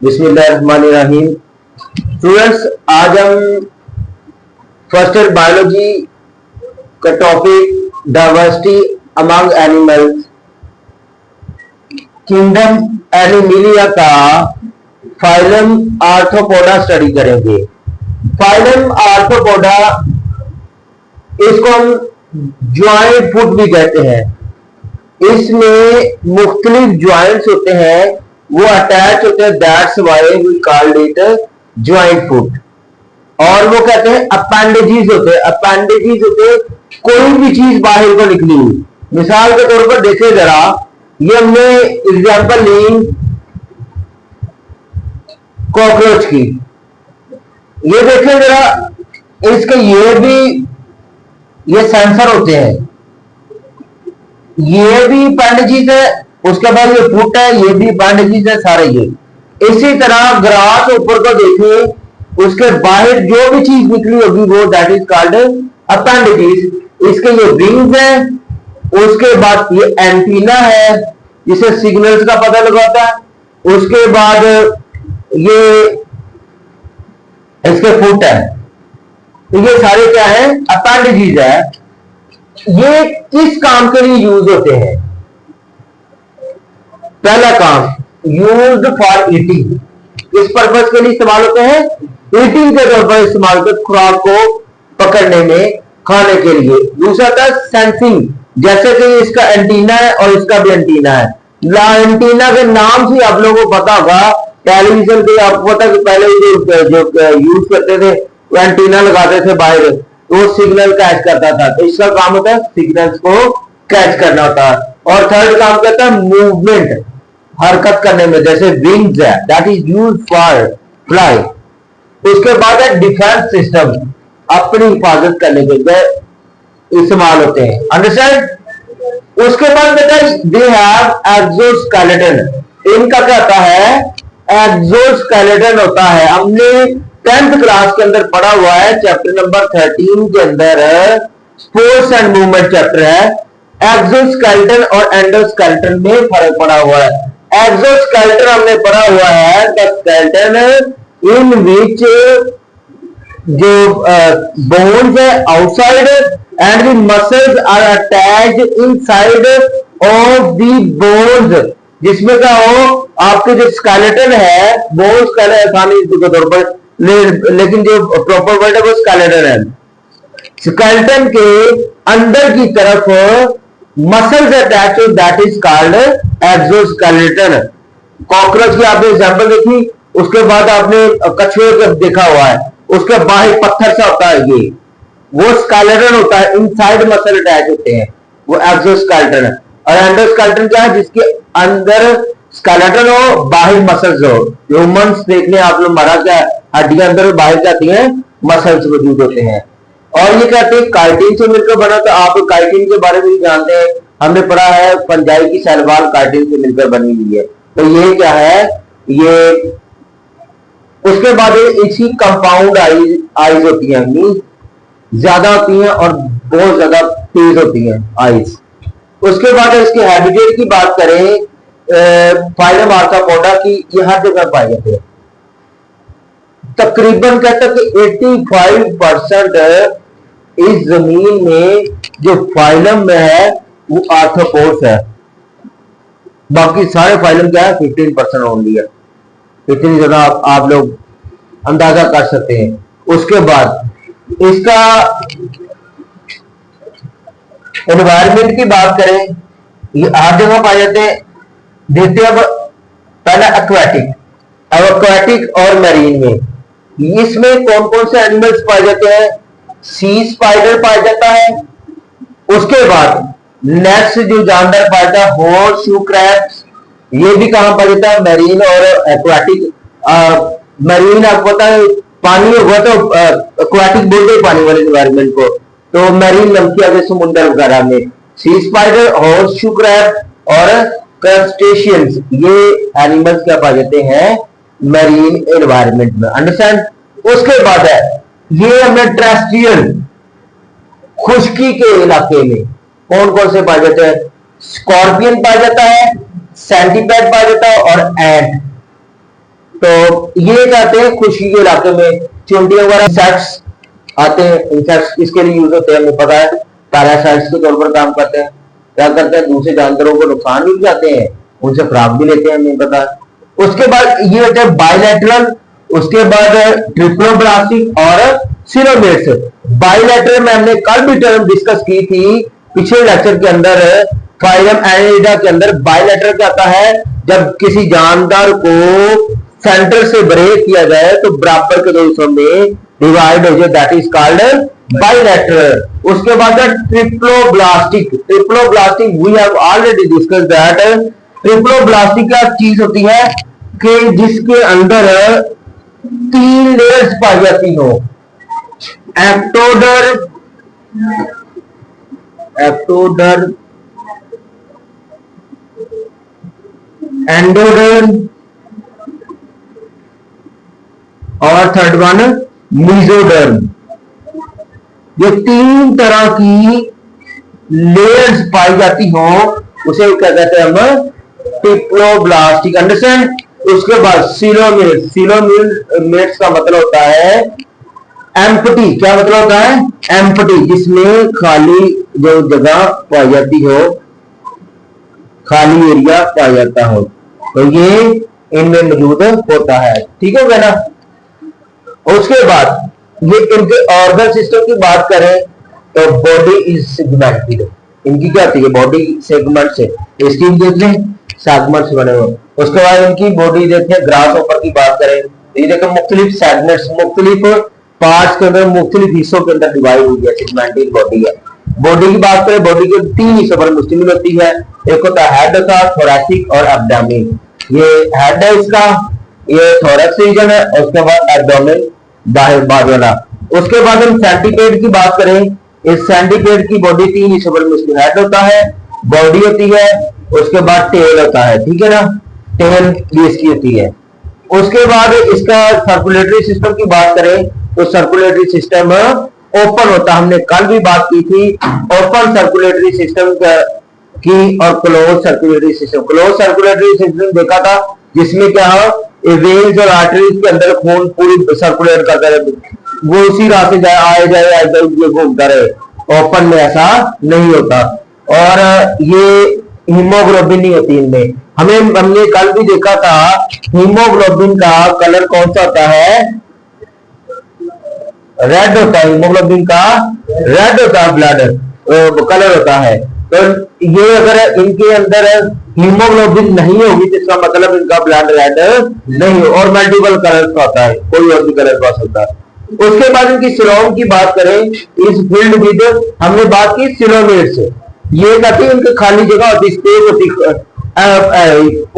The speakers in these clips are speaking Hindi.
बिस्मिल्लाहिर्रहमानिर्रहीम। स्टूडेंट्स, आज हम फर्स्ट ईयर बायोलॉजी का topic diversity among animals kingdom Animalia का फाइलम आर्थ्रोपोडा स्टडी करेंगे। फाइलम आर्थ्रोपोडा, इसको हम ज्वाइंट फुट भी कहते हैं। इसमें मुख्तलिफ ज्वाइंट्स होते हैं, वो अटैच होते हैं, that's why we called it joint foot. और वो कहते हैं अपेंडेजेस होते हैं। अपेंडेजेस होते हैं कोई भी चीज बाहर को निकली हुई। मिसाल के तौर पर देखें जरा, ये हमने एग्जांपल ली कॉकरोच की। ये देखें जरा, इसके ये सेंसर होते हैं, ये भी अपेंडेजेस है, उसके बाद ये फुट है, ये भी अपेंडेजेस है सारे ये। इसी तरह ग्रास ऊपर को देखें, उसके बाहर जो भी चीज निकली होगी वो दैट इज कॉल्ड अपेंडेजेस। इसके ये विंग्स है, उसके बाद ये एंटीना है जिसे सिग्नल्स का पता लगाता है, उसके बाद ये इसके फुट है। तो ये सारे क्या है? अपेंडेजेस है। ये किस काम के लिए यूज होते हैं? पहला काम, यूज्ड फॉर ईटिंग। किस पर्पज के लिए इस्तेमाल होते हैं? ईटिंग के तौर पर इस्तेमाल होते हैं, खुराक को पकड़ने में, खाने के लिए। दूसरा था सेंसिंग, जैसे कि इसका एंटीना है और इसका भी एंटीना है। एंटीना के नाम से आप लोगों को पता होगा, टेलीविजन के आपको पता कि पहले जो यूज करते थे वो एंटीना लगाते थे बाहर, तो वो सिग्नल कैच करता था। तो इसका काम होता है सिग्नल्स को कैच करना होता है। और थर्ड काम करता है मूवमेंट, हरकत करने में, जैसे विंग्स है, that is used for fly. उसके बाद है डिफेंस सिस्टम, अपनी हिफाजत करने के लिए इस्तेमाल होते हैं। अंडरस्टैंड? उसके बाद बेटा दे हैव एक्सोस्केलेटन। इनका क्या होता है? एक्सोस्केलेटन होता है। हमने 10th क्लास के अंदर पढ़ा हुआ है, चैप्टर नंबर 13 के अंदर फोर्स एंड मूवमेंट चैप्टर है। एक्सोस्केलेटन और एंडोस्केलेटन में फर्क पड़ा हुआ है। एक्सोस्केलेटन हमने पढ़ा हुआ है द स्केलेटन इन विच जो बोन्स है outside and the muscles are attached inside of the bones. जिसमें क्या हो, आपके जो स्केलेटन है, बोन्स का आसानी के तौर पर, लेकिन जो प्रॉपर वर्ड है वो स्केलेटन है। स्केलेटन के अंदर की तरफ muscles attach, that is called exoskeleton. Cockroach की आपने एग्जांपल देखी, उसके बाद आपने कछुए को देखा हुआ है, उसके बाहर पत्थर सा होता है, ये वो स्केलेटन होता है, इनसाइड मसल अटैच होते हैं, वो एक्सोस्केलेटन है। और एंडोस्केलेटन क्या है? जिसके अंदर स्केलेटन हो, बाहर मसल्स हो। ह्यूमंस देख लें आप लोग, मरा क्या हड्डियां अंदर बाहर जाती हैं, मसल्स मौजूद होते हैं। और ये कहते हैं काइटिन से मिलकर बना। तो आप काइटिन के बारे में भी जानते हैं, हमने पढ़ा है पंजाई की सैलवाल काइटिन से मिलकर बनी हुई है। तो ये क्या है? ये उसके बाद इसी कंपाउंड आईज होती हैं, ज्यादा होती हैं और बहुत ज्यादा तेज होती हैं आईज। उसके बाद इसके हैबिटेट की बात करें, फाइलम आर्थ्रोपोडा की, ये हर जगह पाए जाते हैं। तकरीबन कहते हैं कि 85% इस जमीन में जो फाइलम में है वो आर्थ्रोपोड्स है। बाकी सारे फाइलम क्या है? 15% ओनली है। इतनी ज्यादा आप लोग अंदाजा कर सकते हैं। उसके बाद इसका एनवायरमेंट की बात करें, ये हर जगह पाए जाते हैं। देखते हैं अब पहला एक्वाटिक और मैरीन में, इसमें कौन कौन से एनिमल्स पाए जाते हैं? सी स्पाइडर पाया जाता है। उसके बाद नेक्स्ट जो जानवर पाया जाता है हॉर्सशू क्रैब्स, ये भी कहां पाया जाता है? मैरीन और एक्वाटिक। मैरीन आपको पता है पानी होगा तो एक्वाटिक बोलते हैं पानी वाले एनवायरमेंट को, तो मैरीन नमकी आगे समुद्र वगैरह में। सी स्पाइडर, हॉर्सशू क्रैब और क्रस्टेशियंस, ये एनिमल्स क्या पाए जाते हैं? मैरीन एनवायरमेंट में। अंडरस्टैंड? उसके बाद है ये हमने टेरेस्ट्रियल, खुश्की के इलाके में कौन कौन से पाए जाते हैं? स्कॉर्पियन पाया जाता है, सेंटीपेड पाया जाता है और एंट। तो ये कहते हैं खुशी के इलाके में चींटियां वगैरह इंसेक्ट्स आते हैं। इंसेक्ट्स किसके लिए यूज होते हैं हमें पता है, पैरासाइट्स के तौर पर काम करते हैं। क्या करते हैं, दूसरे जानवरों को नुकसान भी जाते हैं, उनसे खुराक भी लेते हैं, हमें पता है। उसके बाद ये होता है बायलैटरल, उसके बाद ट्रिप्लोब्लास्टिक और सिलोमेट्स। बायलैटरल में हमने कल भी टर्म डिस्कस की थी पिछले लेक्चर के अंदर, फाइलम एनिलिडा के अंदर। बायलैटरल क्या आता है, जब किसी जानदार को सेंटर से ब्रेक किया जाए तो बराबर के दो हिस्सों में डिवाइड हो जाए, दैट इज कॉल्ड बायलैटरल। उसके बाद triploblastic. Triploblastic we have already discuss that. Triploblastic क्या चीज होती है कि जिसके अंदर 3 लेयर्स पाई जाती हो, एक्टोडर्म, एंडोडर्म और थर्ड वन मेसोडर्म। ये 3 तरह की लेयर्स पाई जाती हो, उसे क्या कहते हैं हम, ट्रिप्लोब्लास्टिक। अंडरस्टैंड। उसके बाद सिलोमेट्स। सिलोमेट्स का मतलब होता है एम्प्टी। क्या मतलब होता है, एम्प्टी, जिसमें खाली जो जगह पाई जाती हो, खाली एरिया पाया जाता हो, तो ये इनमें मौजूद होता है। ठीक हो गया ना। उसके बाद ये इनके ऑर्गन सिस्टम की बात करें तो बॉडी इज सेगमेंटेड। इनकी क्या होती है, बॉडी सेगमेंट से, इसकी देख लें सेगमेंट्स बने हुए। उसके बाद इनकी बॉडी देखते हैं, ग्रास ऊपर की बात करें, ये देखो मुख्तलिफ सेगमेंट्स, मुख्तलिफ पार्ट्स के अंदर, मुख्तलिफ हिस्सों के अंदर डिवाइड हुई है, सेगमेंटेड बॉडी है। बॉडी की बात करें, बॉडी के 3 हिस्सों पर मुश्तमिल होती है। एक होता है हेड होता है, थोरैसिक और एब्डोमेन। ये हेड है इसका, ये थोरैक्स रीजन है, उसके बाद एब्डोमेन बाहर बाद वाला। उसके बाद हम सेंटीपेड की बात करें, इस सेंटीपेड की बॉडी 3 हिस्सों पर मुश्तमिल, हेड होता है, बॉडी होती है, उसके बाद टेल होता है। ठीक है ना, टेल भी इसकी होती है। उसके बाद इसका सर्कुलेटरी सिस्टम की बात करें तो सर्कुलेटरी सिस्टम ओपन होता है। हमने कल भी बात की थी ओपन सर्कुलेटरी सिस्टम की और close circulatory system. Close circulatory system देखा था जिसमें क्या हो, वेन्स और आर्टरीज के अंदर खून पूरी सर्कुलेट करता रहे, वो उसी राह से आए जाए घूमता रहे। ओपन में ऐसा नहीं होता। और ये हीमोग्लोबिन नहीं होती इनमें। हमने कल भी देखा था हीमोग्लोबिन का कलर कौन सा होता है, रेड होता है। हीमोग्लोबिन का रेड होता है, ब्लड कलर होता है। तो ये अगर इनके अंदर हीमोग्लोबिन नहीं होगी तो इसका मतलब इनका ब्लड रेड नहीं हो, और मल्टीपल कलर का होता है, कोई और भी कलर का सकता है। उसके बाद इनकी सिलोम की बात करें, इस फील्ड विद, हमने बात की सिलोमेट से। ये कहती है इनकी खाली जगह होती, स्पेस होती,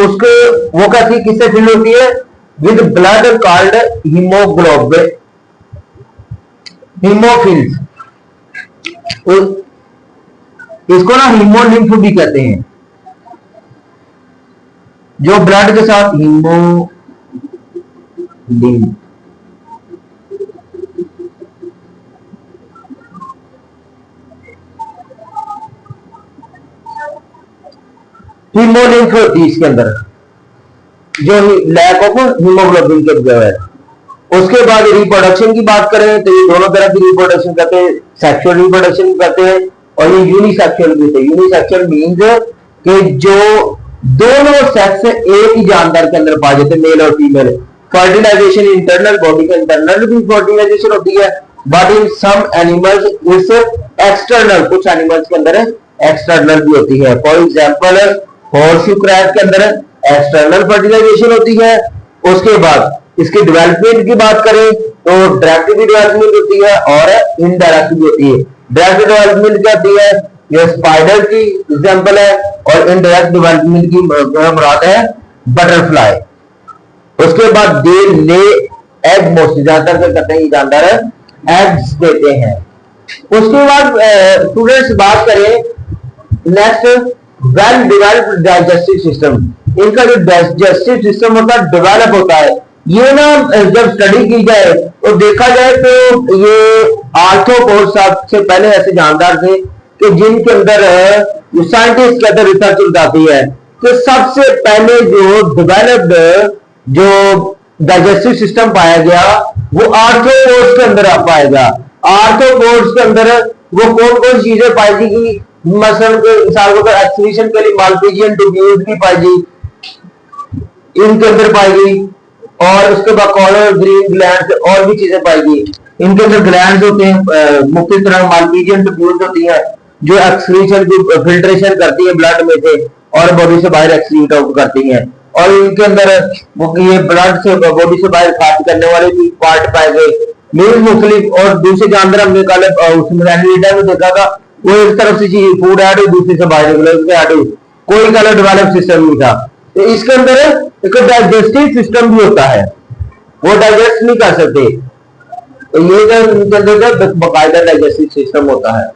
उसके वो कहती है किससे फिल होती है, विद ब्लड कॉल्ड हीमोग्लोबिन, हीमोफिल्स। इसको ना हीमोलिम्फ भी कहते हैं, जो ब्लड के साथ हीमोलिम्फ। हीमोलिम्फ होती है इसके अंदर, जो लैक ऑफ हीमोग्लोबिन के वजह है। उसके बाद रिप्रोडक्शन की बात करें तो ये दोनों तरह की रिप्रोडक्शन करते हैं, सेक्सुअल रिप्रोडक्शन करते हैं और ये यूनिसेक्सुअल भी थे। यूनिसेक्सुअल मीन्स कि जो दोनों सेक्स एक ही जानदार के अंदर पाए जाते, मेल और फीमेल। फर्टिलाइजेशन इंटरनल, बॉडी के इंटरनल भी फर्टिलाइजेशन होती है, बट इन सम एनिमल्स इस एक्सटर्नल, कुछ एनिमल्स के अंदर एक्सटर्नल भी होती है। फॉर एग्जाम्पल हॉर्सशू क्रैब के अंदर एक्सटर्नल फर्टिलाइजेशन होती है। उसके बाद इसकी डेवलपमेंट की बात करें तो डायरेक्ट भी डेवलपमेंट होती है और इनडायरेक्ट भी होती है। डायरेक्ट डेवलपमेंट क्या होती है, ये स्पाइडर की एग्जांपल है, और इनडायरेक्ट डेवलपमेंट की मुराद है बटरफ्लाई। उसके बाद दे ले एग, मोस्टली ज्यादातर करते हैं जानदार एग्स देते हैं। उसके बाद स्टूडेंट्स बात करें next, well developed digestive system. इनका जो डाइजेस्टिव सिस्टम होता है डेवलप होता है। ये ना जब स्टडी की जाए तो देखा जाए तो ये आर्थ्रोपोड्स सबसे पहले ऐसे जानदार थे कि जिनके अंदर जो साइंटिस्ट के अंदर रिसर्च बताती है कि सबसे पहले जो डेवलप्ड जो डाइजेस्टिव सिस्टम पाया गया वो आर्थ्रोपोड्स के अंदर पाया गया। आर्थ्रोपोड्स के अंदर वो कौन कौन चीजें पाई थी कि मसलन के इंसान को एक्सक्रीशन के लिए माल्पीजियन ट्यूब्यूल्स भी पाई गई, इनके अंदर पाई गई, और उसके बाद कॉलर ग्रीन ग्लैंड्स और भी चीजें पाई गई। इनके अंदर ग्लैंड्स होते हैं, मुख्य तरह माल्पीजियन ट्यूब्यूल्स होती है जो एक्सक्रीशन की फिल्ट्रेशन करती है ब्लड में से और बॉडी से बाहर एक्सक्रीट आउट करती है। और इनके अंदर ये ब्लड से बॉडी से बाहर खारिज करने वाले भी पार्ट पाए गए। मीट मुख्तलिफ और दूसरे जानवर हमने कल उसमें एनिमेटा में देखा था, वो एक तरफ से फूड ऐड हुई, दूसरी से बाहर ऐड हुई, कोई कलर डेवलप सिस्टम नहीं था। तो इसके अंदर एक डाइजेस्टिव सिस्टम भी होता है, वो डाइजेस्ट नहीं कर सकते, तो ये इनके अंदर बाकायदा डाइजेस्टिव सिस्टम होता है।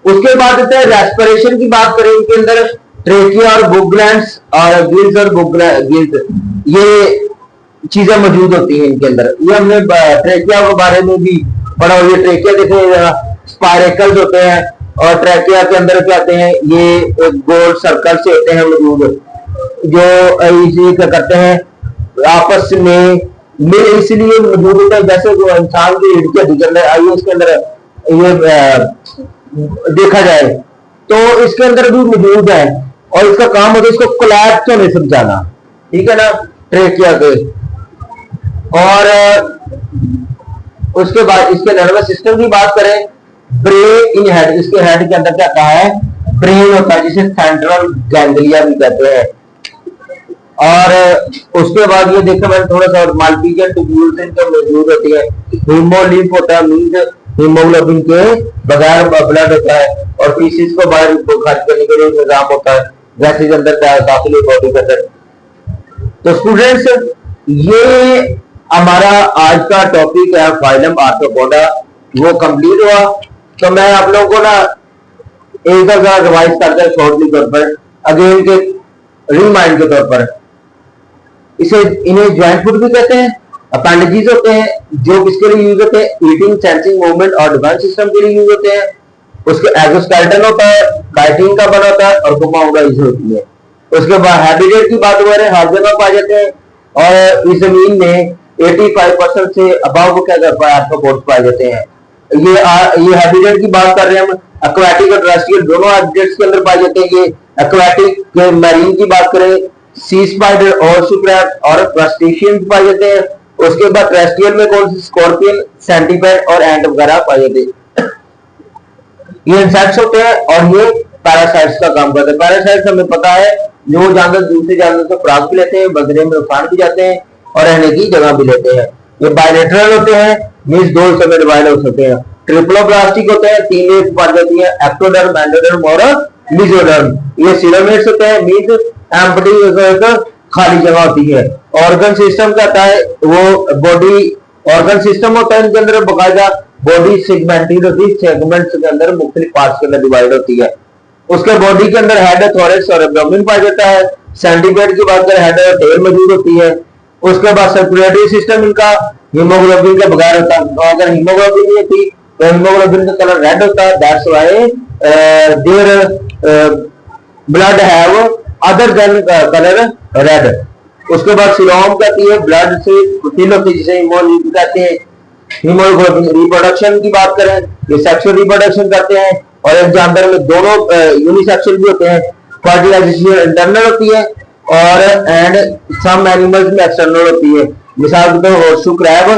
उसके बाद होता है रेस्पिरेशन की बात करें, इनके अंदर ट्रेकिया और बुक ग्लैंड्स और गिल्स और बुक गिल्स ये चीजें मौजूद होती हैं इनके अंदर। ये हमने ट्रेकिया के बारे में भी पढ़ा। ये ट्रेकिया देखे स्पाइरेकल्स होते हैं और ट्रेकिया के अंदर क्या आते हैं, ये गोल सर्कल से होते हैं मौजूद, जो इसी क्या करते हैं आपस में मिल इसलिए मौजूद होता है जैसे जो इंसान की रीढ़ की हड्डी के अंदर आइए उसके अंदर ये देखा जाए तो इसके अंदर भी मौजूद है और इसका काम होता है इसको कोलैप्स होने से बचाना, ठीक है ना, ट्रेकिया के। और उसके बाद इसके नर्वस सिस्टम की बात करें, ब्रेन इन हेड, इसके हेड के अंदर क्या कहा है, ब्रेन होता है जिसे सेंट्रल गैंग्लिया भी कहते हैं। और उसके बाद ये देखो मैंने थोड़ा सा माल्पीजियन ट्यूब्यूल्स इनके मौजूद होती है। हीमोलिम्फ होता है, मींस हीमोग्लोबिन के बगैर ब्लड होता है और फीसिस को बाहर खर्च करने के लिए निजाम होता है जैसे के अंदर दाखिली बॉडी के अंदर। तो स्टूडेंट्स ये हमारा आज का टॉपिक है फाइलम आर्थ्रोपोडा, वो कंप्लीट हुआ। तो मैं आप लोगों को ना एक बार रिवाइज करता है शॉर्टली तौर पर, अगेन के रिमाइंड के तौर पर। इसे इन्हें ज्वाइंट फुट भी कहते हैं। अपेंडेजेस होते हैं जो किसके लिए यूज होते हैं, ईटिंग, सेंसिंग, मूवमेंट और डिफेंस सिस्टम के लिए यूज होते हैं। उसके एक्सोस्केलेटन होता है, काइटिन का बना होता है और घुमावदारी होती है। उसके बाद हैबिटेट की बात करें, हर जगह पाए जाते हैं और इस जमीन में 85% से अबव क्या आर्थ्रोपोड्स पाए जाते हैं। ये हैबिटेट की बात कर रहे हैं हम, एक्वाटिक और टेरेस्ट्रियल दोनों हैबिटेट्स के अंदर पाए जाते हैं। ये एक्वाटिक मैरीन की बात करें, सी स्पाइडर और सुप्रैट और क्रस्टेशियंस पाए जाते हैं। उसके बाद टेरेस्ट्रियल में कौन सी, स्कॉर्पियन, सेंटीपेड और एंट वगैरह पाए जाते हैं। ये इंसेक्ट्स होते हैं और ये पैरासाइट्स का काम करते हैं। पैरासाइट्स हमें पता है जो जानवर दूसरे जानवर से खुराक भी लेते हैं, बदले में नुकसान भी जाते हैं और रहने की जगह भी लेते हैं। ये बायलेटरल होते हैं, मींस दो हिस्सों में डिवाइड हो सकते हैं। ट्रिप्लोब्लास्टिक होते हैं, तीन लेयर्स पाई जाती है, एक्टोडर्म, एंडोडर्म और मेसोडर्म। ये सिलोमेट्स होते हैं, मींस एम्प्टी खाली जगह होती है। ऑर्गन सिस्टम कहता है वो बॉडी ऑर्गन सिस्टम होता है, इनके अंदर बाकायदा बॉडी सेगमेंटेड होती है, सेगमेंट्स के अंदर मुख्तलिफ पार्ट्स के अंदर डिवाइड होती है। उसके बॉडी के अंदर हेड, थोरैक्स और एब्डोमेन पाया जाता है। सेंटीपेड की बात करें, हेड और टेल मौजूद होती है। उसके बाद सर्कुलेटरी सिस्टम इनका हीमोग्लोबिन के बगैर होता है। अगर हीमोग्लोबिन नहीं होती तो हीमोग्लोबिन का कलर रेड होता है, that's why their blood have other than colour red. उसके बाद सीरम कहती है ब्लड से फिल होती है जिसे हीमोग्लोबिन कहते हैं। हीमोग्लोबिन रिप्रोडक्शन की बात करें, ये सेक्सुअल रिप्रोडक्शन करते हैं और एक जानवर में दोनों यूनिसेक्सुअल भी होते हैं। फर्टिलाइजेशन इंटरनल होती है और एंड सम एनिमल्स में एक्सटर्नल होती है। मिसाल के तौर पर हॉर्सशू क्रैब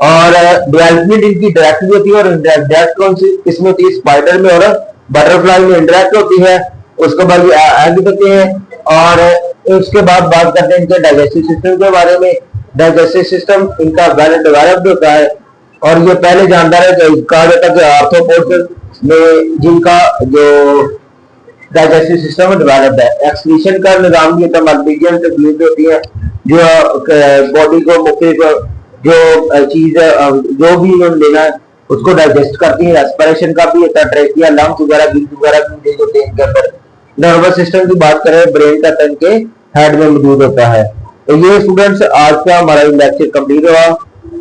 और डेवलपमेंट इनकी डायरेक्ट भी होती है और इनडायरेक्ट कौन सी इसमें होती है, स्पाइडर में और बटरफ्लाई में इंडायरेक्ट होती है। उसके बाद ये एग देते हैं और उसके बाद बात करते हैं इनके डाइजेस्टिव सिस्टम के बारे में। डाइजेस्टिव सिस्टम इनका वेल डेवलप्ड होता है और ये पहले जानदार है कहा जाता है कि आर्थ्रोपोड्स में जिनका जो डाइजेस्टिव सिस्टम डेवलप्ड है। एक्सक्रीशन का निजाम भी होता है, माल्पीजियन ट्यूब्यूल्स होती है जो बॉडी को मुख्तलिफ जो चीज जो भी लेना है उसको डाइजेस्ट करती है। रेस्पिरेशन का भी होता है, ट्रेकिया, लंग्स वगैरह, गिल्स वगैरह भी जो देख के अंदर। नर्वस सिस्टम की बात करें, ब्रेन का तन के हेड में मौजूद होता है। तो ये स्टूडेंट्स आज का हमारा लेक्चर कंप्लीट हुआ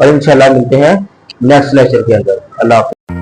और इंशाल्लाह मिलते हैं नेक्स्ट लेक्चर के अंदर। अल्लाह हाफ़िज़।